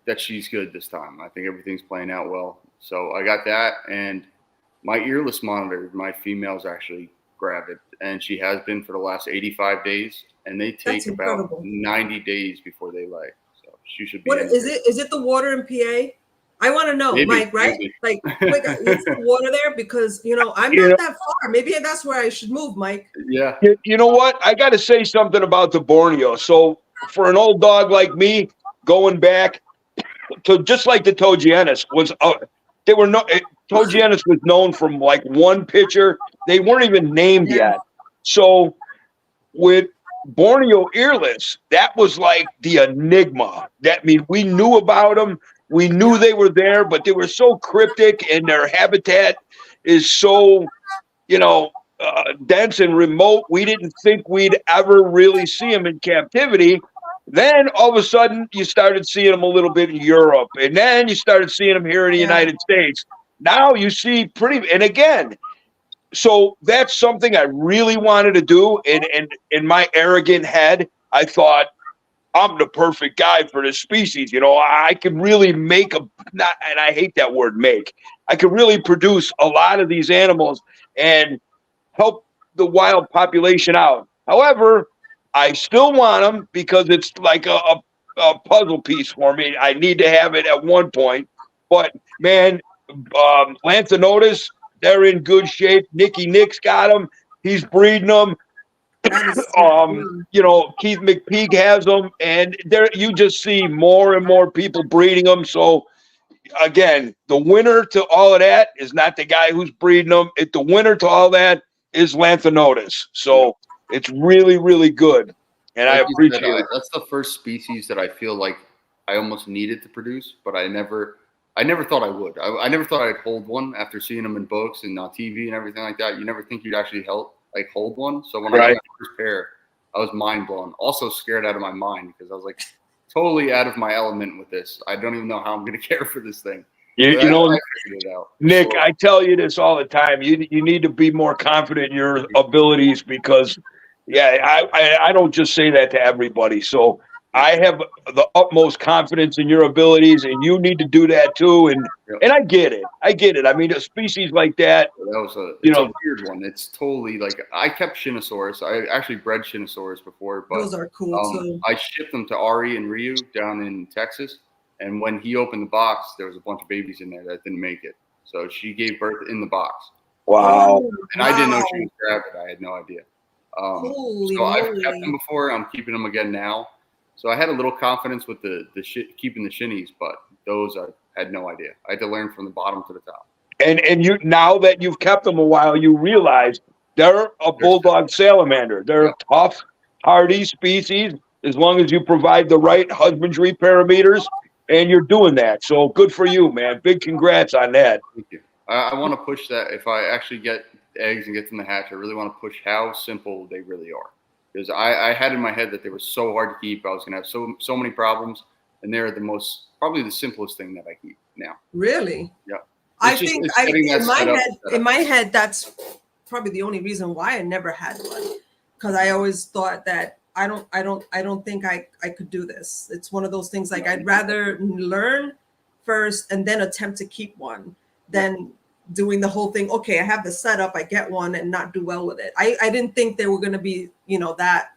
that she's good this time. I think everything's playing out well. So I got that, and my earless monitor, my female's actually gravid, and she has been for the last 85 days, and they take about 90 days before they lay. So she should be. What is it? Is it the water in PA? I want to know, maybe, Mike, right? Maybe. Like, is the water there? Because, you know, I'm not that far. Maybe that's where I should move, Mike. Yeah. You know what? I got to say something about the Borneo. So for an old dog like me, going back to just like the Togienus was, Togienus was known from like one picture. They weren't even named yet. So with Borneo earless, that was like the enigma. That means we knew about them. We knew they were there, but they were so cryptic, and their habitat is so, dense and remote. We didn't think we'd ever really see them in captivity. Then all of a sudden, you started seeing them a little bit in Europe, and then you started seeing them here in the United States. Now you see and again, so that's something I really wanted to do. And in my arrogant head, I thought, I'm the perfect guy for this species. I could really and I hate that word make. I could really produce a lot of these animals and help the wild population out. However, I still want them because it's like a puzzle piece for me. I need to have it at one point. But, man, Lanthanotus, they're in good shape. Nick's got them. He's breeding them. Keith McPeak has them, and there you just see more and more people breeding them. So again, the winner to all of that is not the guy who's breeding them. The winner to all that is Lanthanotus. So it's really, really good, and I appreciate it. That's the first species that I feel like I almost needed to produce, but I never thought I would. I never thought I'd hold one after seeing them in books and on TV and everything like that. You never think you'd actually hold one. So when I got my first pair, I was mind blown. Also scared out of my mind because I was like totally out of my element with this. I don't even know how I'm going to care for this thing. I figured it out. Nick, I tell you this all the time. You need to be more confident in your abilities because Yeah, I don't just say that to everybody. So I have the utmost confidence in your abilities, and you need to do that too. And I get it. I get it. I mean, a species like that, That was a you it's a know, weird one. It's totally like I kept Shinosaurus. I actually bred Shinosaurus before, but Those are cool too. I shipped them to Ari and Ryu down in Texas. And when he opened the box, there was a bunch of babies in there that didn't make it. So she gave birth in the box. wow. And I didn't know she was gravid. I had no idea. Holy So I've kept moly. them before. I'm keeping them again now. So I had a little confidence with the keeping the shinnies, but those I had no idea. I had to learn from the bottom to the top. And you, now that you've kept them a while, you realize they're a bulldog salamander. They're a tough, hardy species as long as you provide the right husbandry parameters, and you're doing that. So good for you, man. Big congrats on that. Thank you. I want to push that. If I actually get eggs and get them to hatch, I really want to push how simple they really are. Because I had in my head that they were so hard to keep. I was going to have so many problems, and they're probably the simplest thing that I keep now. Really? Yeah. I think in my head, that's probably the only reason why I never had one, because I always thought that I don't think I could do this. It's one of those things like I'd rather learn first and then attempt to keep one than doing the whole thing. Okay, I have the setup, I get one and not do well with it. I didn't think they were going to be, that.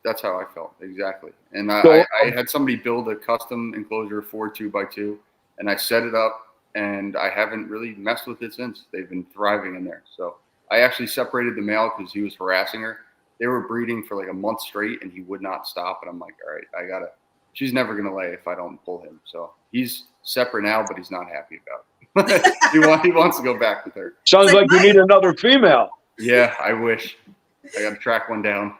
That's how I felt exactly. And I had somebody build a custom enclosure for 2x2, and I set it up. And I haven't really messed with it since. They've been thriving in there. So I actually separated the male because he was harassing her. They were breeding for like a month straight, and he would not stop. And I'm like, all right, she's never going to lay if I don't pull him. So he's separate now, but he's not happy about it. he wants to go back with her. Sounds like you need another female. Yeah, I wish. I got to track one down.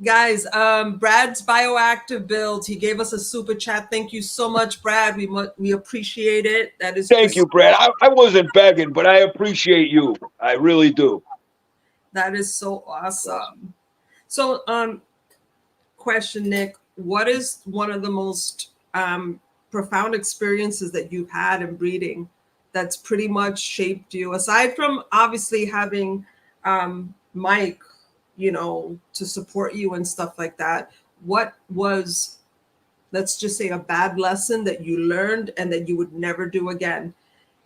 Guys, Brad's bioactive build. He gave us a super chat. Thank you so much, Brad. We appreciate it. That is. Thank you, Brad. I wasn't begging, but I appreciate you. I really do. That is so awesome. So, question, Nick, what is one of the most profound experiences that you've had in breeding that's pretty much shaped you, aside from obviously having Mike, to support you and stuff like that? What was, let's just say, a bad lesson that you learned and that you would never do again?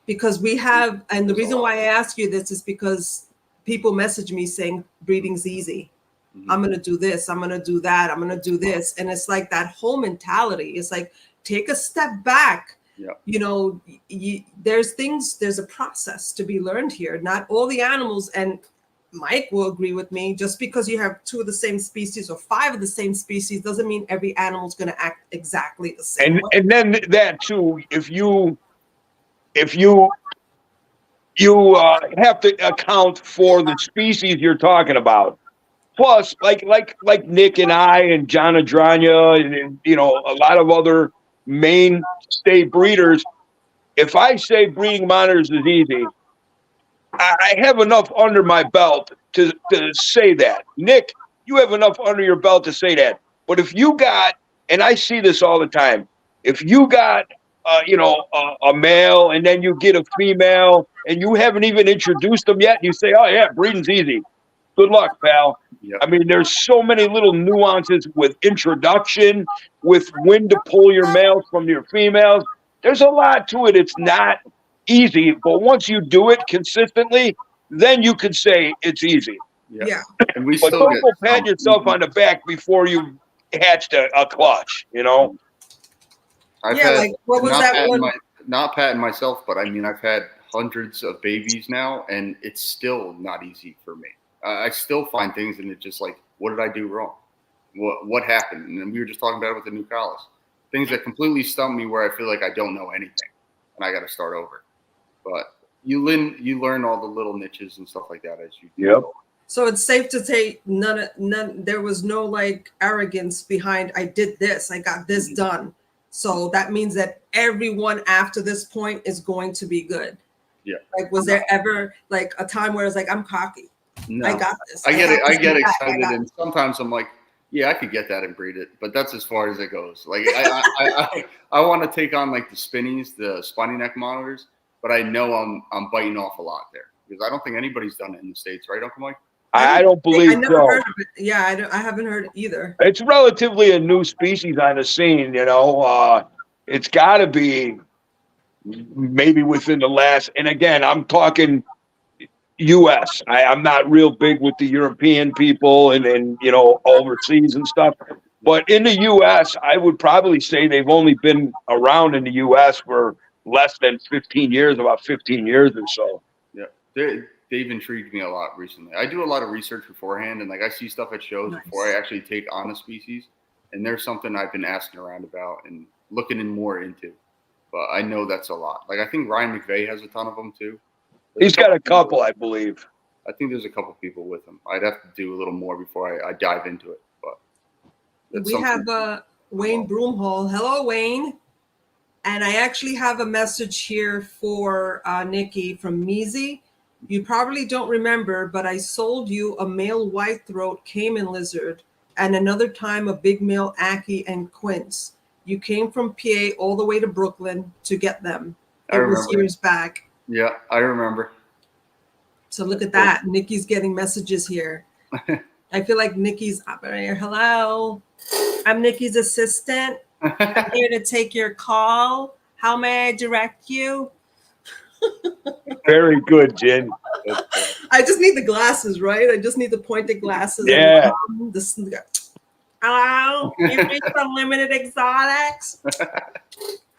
Because we have, and the reason why I ask you this is because people message me saying breeding's easy. I'm going to do this. I'm going to do that. I'm going to do this. And it's like that whole mentality. It's like, take a step back. Yeah. There's a process to be learned here. Not all the animals, and Mike will agree with me, just because you have 2 of the same species or 5 of the same species doesn't mean every animal is going to act exactly the same way. And then that too, if you have to account for the species you're talking about. Plus, like Nick and I and John Adranya and a lot of other mainstay breeders, if I say breeding monitors is easy, I have enough under my belt to say that. Nick, you have enough under your belt to say that. But if you got, and I see this all the time, if you got, a male and then you get a female and you haven't even introduced them yet, and you say, oh, yeah, breeding's easy. Good luck, pal. Yep. I mean, there's so many little nuances with introduction, with when to pull your males from your females. There's a lot to it. It's not easy, but once you do it consistently, then you can say it's easy. Yeah. And we but still don't go pat yourself on the back before you hatched a clutch, I've had, like, what was that one? Not patting myself, but I mean, I've had hundreds of babies now, and it's still not easy for me. I still find things, and it's just like, what did I do wrong? What happened? And we were just talking about it with the new Nick Lis. Things that completely stump me where I feel like I don't know anything, and I got to start over. But you learn all the little niches and stuff like that as you do. Yep. So it's safe to say none. There was no like arrogance behind. I did this. I got this done. So that means that everyone after this point is going to be good. Yeah. Like, was there ever like a time where it's like, I'm cocky? No. I got this. I get excited, and sometimes I'm like, yeah, I could get that and breed it, but that's as far as it goes. Like I want to take on like the spinnies, the spiny neck monitors, but I know I'm biting off a lot there because I don't think anybody's done it in the States, right, Uncle Mike? I don't believe I never so. heard of it. Yeah, I haven't heard it either. It's relatively a new species on the scene, you know. It's got to be maybe within the last, and again, I'm talking U.S. I'm not real big with the European people and you know, overseas and stuff. But in the U.S., I would probably say they've only been around in the U.S. for less than 15 years, about 15 years or so. Yeah, they've intrigued me a lot recently. I do a lot of research beforehand, and like I see stuff at shows before I actually take on a species. And there's something I've been asking around about and looking in more into. But I know that's a lot. Like I think Ryan McVeigh has a ton of them too. He's got a couple, I believe. I think there's a couple people with him. I'd have to do a little more before I dive into it. But we have Wayne Broomhall. Hello, Wayne. And I actually have a message here for Nikki from Measy. You probably don't remember, but I sold you a male white-throat caiman lizard and another time a big male Aki and quince. You came from PA all the way to Brooklyn to get them. It was years back. Yeah, I remember. So look at that. Nikki's getting messages here. I feel like Nikki's up here. Hello. I'm Nikki's assistant. I'm here to take your call. How may I direct you? Very good, Jen. I just need the glasses, right? I just need the pointed glasses. Yeah. Hello, you reached Unlimited Exotics.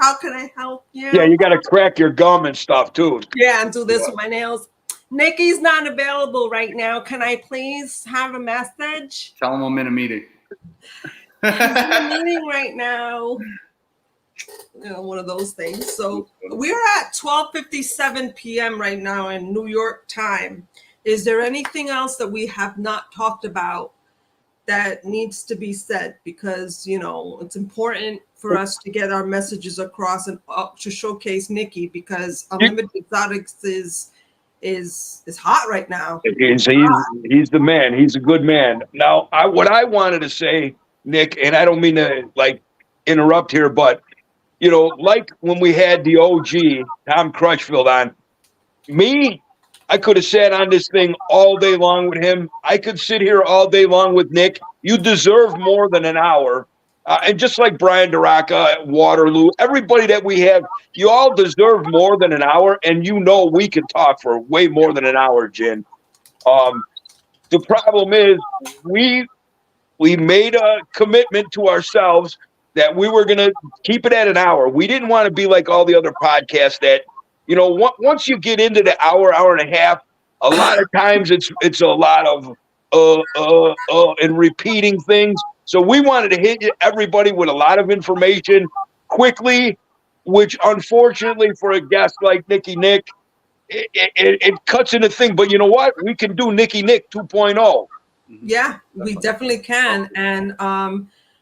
How can I help you? Yeah, you got to crack your gum and stuff too. Yeah, and do this with my nails. Nikki's not available right now. Can I please have a message? Tell him I'm in a meeting. He's in a meeting right now. You know, one of those things. So we're at 12:57 p.m. right now in New York time. Is there anything else that we have not talked about that needs to be said? Because, you know, it's important for us to get our messages across and to showcase Nikki, because Unlimited Exotics is hot right now. He's the man. He's a good man. Now, what I wanted to say, Nick, and I don't mean to like interrupt here, but you know, like when we had the OG Tom Crutchfield on, I could have sat on this thing all day long with him. I could sit here all day long with Nick. You deserve more than an hour. And just like Brian DeRocca, Waterloo, everybody that we have, you all deserve more than an hour. And you know we can talk for way more than an hour, Jen. The problem is we made a commitment to ourselves that we were going to keep it at an hour. We didn't want to be like all the other podcasts that, you know, once you get into the hour and a half, a lot of times it's a lot of and repeating things. So we wanted to hit everybody with a lot of information quickly, which unfortunately for a guest like Nick, it cuts into thing. But you know what? We can do Nick 2.0. Yeah, we definitely can. And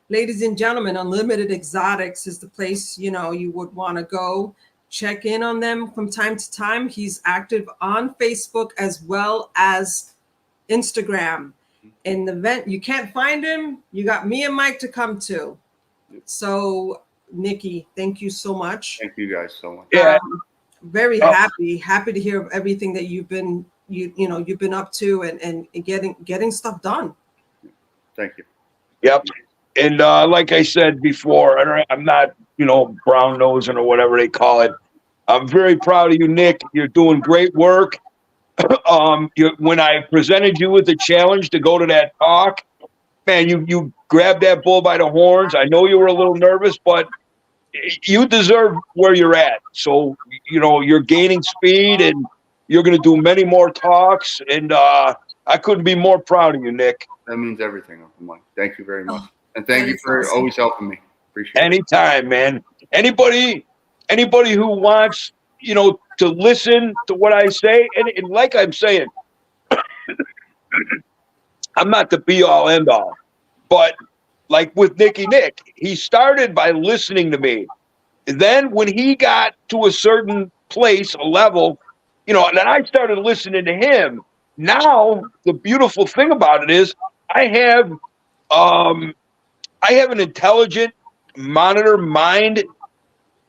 ladies and gentlemen, Unlimited Exotics is the place, you know, you would want to go. Check in on them from time to time. He's active on Facebook as well as Instagram. In the event you can't find him, you got me and Mike to come to. So, Nikki, thank you so much. Thank you guys so much. Yeah. Very happy to hear everything that you've been you've been up to and getting stuff done. Thank you. Yep. And like I said before, I'm not, you know, brown nosing or whatever they call it. I'm very proud of you, Nick. You're doing great work. When I presented you with the challenge to go to that talk, man, you grabbed that bull by the horns. I know you were a little nervous, but you deserve where you're at. So, you know, you're gaining speed and you're going to do many more talks. And I couldn't be more proud of you, Nick. That means everything, Mike. Thank you very much. And thank you for always helping me. Appreciate it. Anytime, man. Anybody who wants, you know, to listen to what I say, and like I'm saying, I'm not the be all end all, but like with Nick, he started by listening to me. Then when he got to a certain place, a level, you know, then I started listening to him. Now the beautiful thing about it is I have an intelligent monitor mind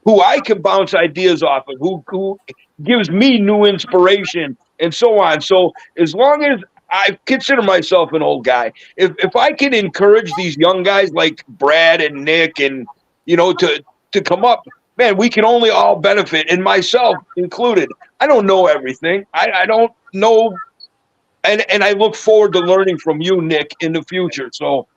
who I can bounce ideas off of, who gives me new inspiration and so on. So as long as I consider myself an old guy. If I can encourage these young guys like Brad and Nick and, you know, to come up, man, we can only all benefit, and myself included. I don't know everything. I don't know. And I look forward to learning from you, Nick, in the future. So,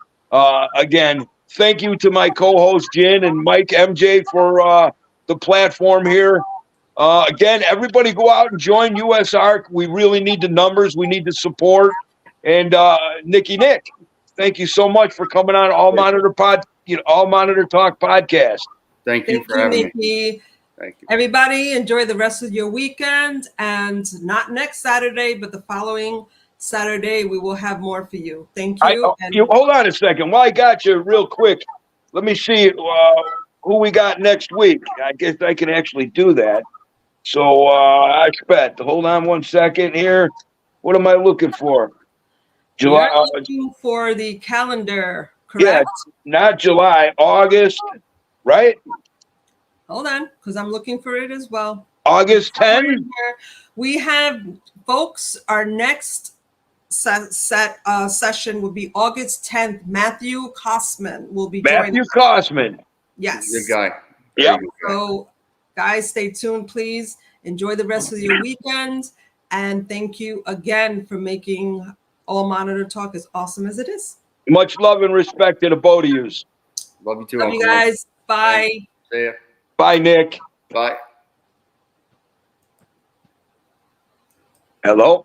again, thank you to my co-host, Jen, and Mike, MJ, for the platform here. Again, everybody go out and join USARC. We really need the numbers. We need the support. And Nick, thank you so much for coming on All Monitor Talk podcast. Thank you for having me. Thank you. Everybody, enjoy the rest of your weekend. And not next Saturday, but the following Saturday, we will have more for you. Thank you. Hold on a second. While I got you real quick, let me see who we got next week. I guess I can actually do that. So I expect. Hold on one second here. What am I looking for? July. You're looking for the calendar, correct? Yeah, not July, August, right? Hold on, because I'm looking for it as well. August 10th. We have, folks, our next session will be August 10th. Matthew Kosman will be joining. Matthew Kosman. Yes. Good guy. Yeah. So, guys, stay tuned, please. Enjoy the rest of your weekend. And thank you again for making All Monitor Talk as awesome as it is. Much love and respect to the both of you. Love you too. Love you guys. Bye. See ya. Bye, Nick. Bye. Hello.